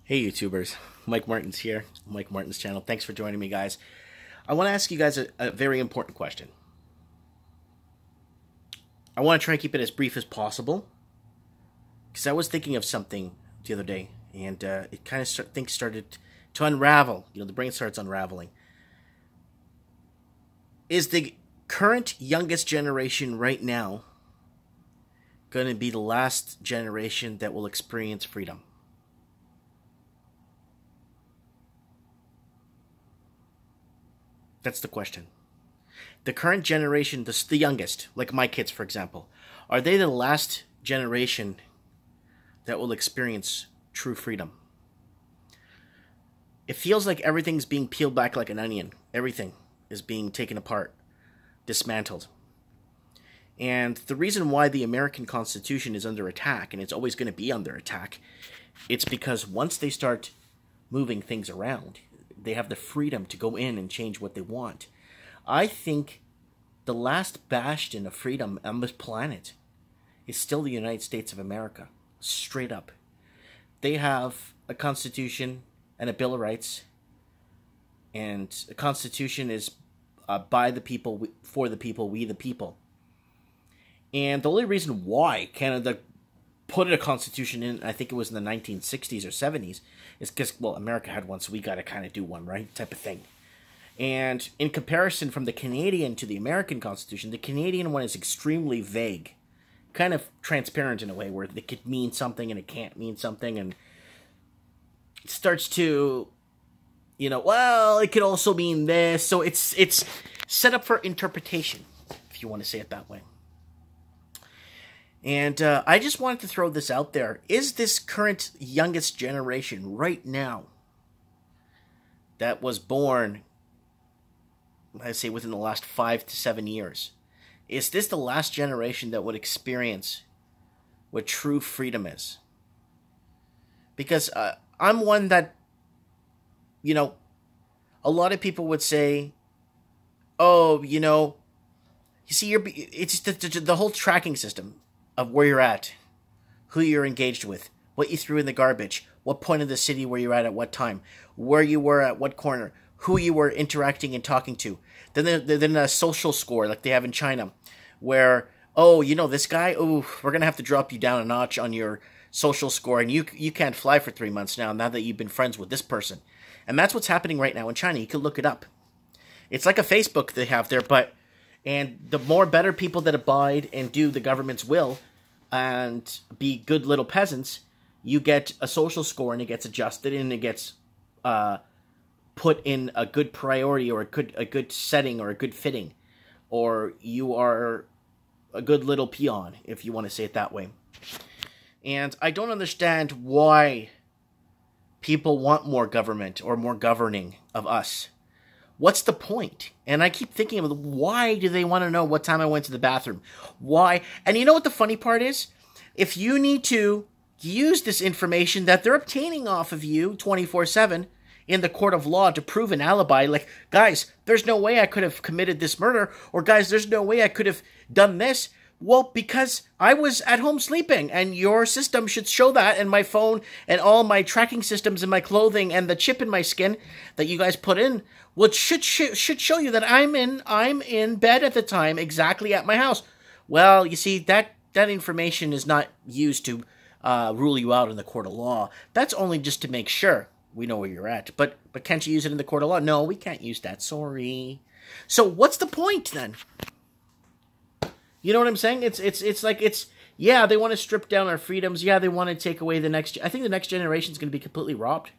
Hey YouTubers, Mike Martins here, Mike Martins channel. Thanks for joining me, guys. I want to ask you guys a very important question. I want to try and keep it as brief as possible because I was thinking of something the other day and it kind of things started to unravel. The brain starts unraveling. Is the current youngest generation right now going to be the last generation that will experience freedom? That's the question. The current generation, the youngest, like my kids, for example, are they the last generation that will experience true freedom? It feels like everything's being peeled back like an onion. Everything is being taken apart, dismantled. And the reason why the American Constitution is under attack, and it's always going to be under attack, it's because once they start moving things around, they have the freedom to go in and change what they want. I think the last bastion of freedom on this planet is still the United States of America. Straight up. They have a Constitution and a Bill of Rights. And a Constitution is by the people, for the people, we the people. And the only reason why Canada put a constitution in, I think it was in the 1960s or 70s, is because, well, America had one, so we got to kind of do one, right? Type of thing. And in comparison from the Canadian to the American Constitution, the Canadian one is extremely vague. Kind of transparent in a way, where it could mean something and it can't mean something, and it starts to, well, it could also mean this. So it's set up for interpretation, if you want to say it that way. And I just wanted to throw this out there. Is this current youngest generation right now that was born, I'd say within the last 5 to 7 years, is this the last generation that would experience what true freedom is? Because I'm one that, a lot of people would say, oh, you see, it's the whole tracking system of where you're at, who you're engaged with, what you threw in the garbage, what point of the city were you at what time, where you were at what corner, who you were interacting and talking to. Then a social score like they have in China, where, oh, this guy, oh, we're going to have to drop you down a notch on your social score, and you can't fly for 3 months now that you've been friends with this person. And that's what's happening right now in China. You can look it up. It's like a Facebook they have there, and the more better people that abide and do the government's will and be good little peasants, you get a social score, and it gets adjusted, and it gets put in a good priority, or a good setting, or a good fitting, or you are a good little peon, if you want to say it that way. And I don't understand why people want more government or more governing of us. What's the point? And I keep thinking of why do they want to know what time I went to the bathroom? Why? And you know what the funny part is? If you need to use this information that they're obtaining off of you 24/7 in the court of law to prove an alibi, like, guys, there's no way I could have committed this murder, or guys, there's no way I could have done this. Well, because I was at home sleeping, and your system should show that, and my phone, and all my tracking systems, and my clothing, and the chip in my skin that you guys put in, well, it should show you that I'm in bed at the time, exactly at my house. Well, you see, that information is not used to rule you out in the court of law. That's only just to make sure we know where you're at. But can't you use it in the court of law? No, we can't use that. Sorry. So what's the point then? You know what I'm saying? It's like, yeah, they want to strip down our freedoms. Yeah, they want to take away I think the next generation is going to be completely robbed.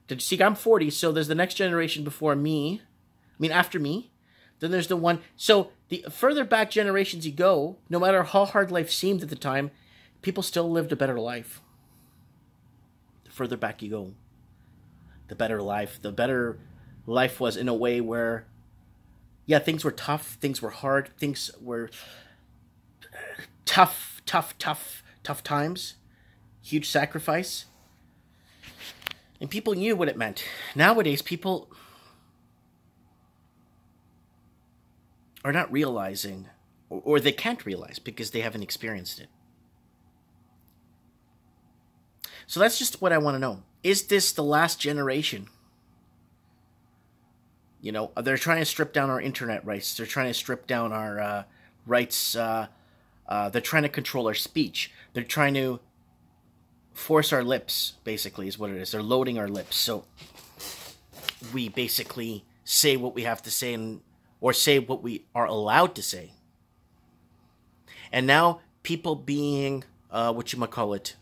Did you see? I'm 40, so there's the next generation before me. After me. Then there's the one. So the further back generations you go, no matter how hard life seemed at the time, people still lived a better life. The further back you go, the better life was in a way where, yeah, things were tough, things were hard, things were tough times, huge sacrifice, and people knew what it meant. Nowadays, people are not realizing, or they can't realize because they haven't experienced it. So that's just what I want to know. is this the last generation? You know, they're trying to strip down our internet rights. They're trying to strip down our rights. They're trying to control our speech. They're trying to force our lips, basically, is what it is. They're loading our lips. So we basically say what we have to say or say what we are allowed to say. And now people being, offended.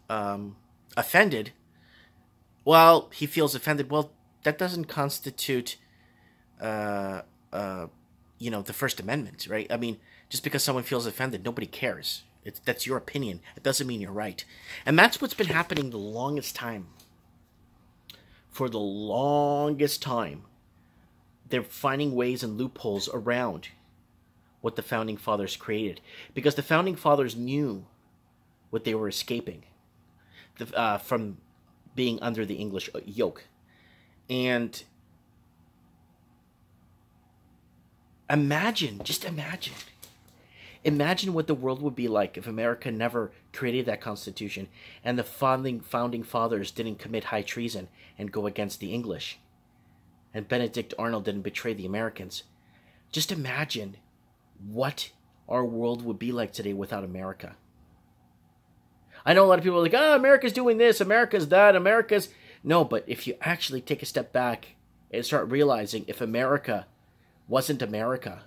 Well, he feels offended. Well, that doesn't constitute, the First Amendment, right? I mean, just because someone feels offended, nobody cares. That's your opinion. It doesn't mean you're right. And that's what's been happening the longest time. For the longest time, they're finding ways and loopholes around what the Founding Fathers created. Because the Founding Fathers knew what they were escaping from being under the English yoke. And imagine what the world would be like if America never created that Constitution and the founding fathers didn't commit high treason and go against the English. And Benedict Arnold didn't betray the Americans. Just imagine what our world would be like today without America. I know a lot of people are like, America's doing this, America's that, America's... No, but if you actually take a step back and start realizing if America wasn't America,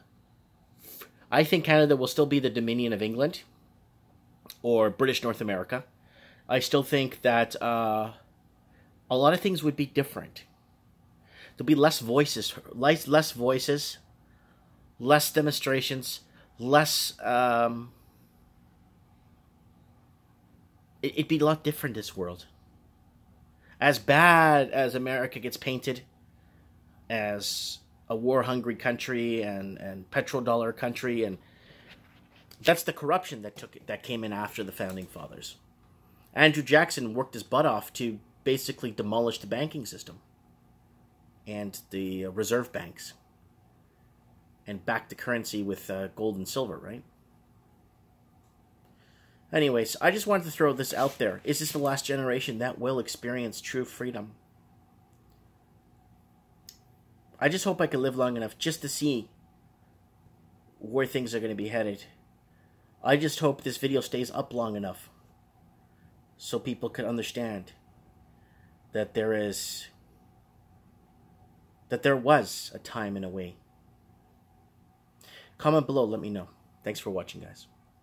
I think Canada will still be the Dominion of England or British North America. I still think that a lot of things would be different. There'll be less voices, less demonstrations, less... It'd be a lot different, this world. As bad as America gets painted as a war-hungry country and petrodollar country, and that's the corruption that came in after the Founding Fathers. Andrew Jackson worked his butt off to basically demolish the banking system and the reserve banks and back the currency with gold and silver, right? Anyways, I just wanted to throw this out there. Is this the last generation that will experience true freedom? I just hope I can live long enough just to see where things are going to be headed. I just hope this video stays up long enough so people can understand that there was a time and a way. Comment below, let me know. Thanks for watching, guys.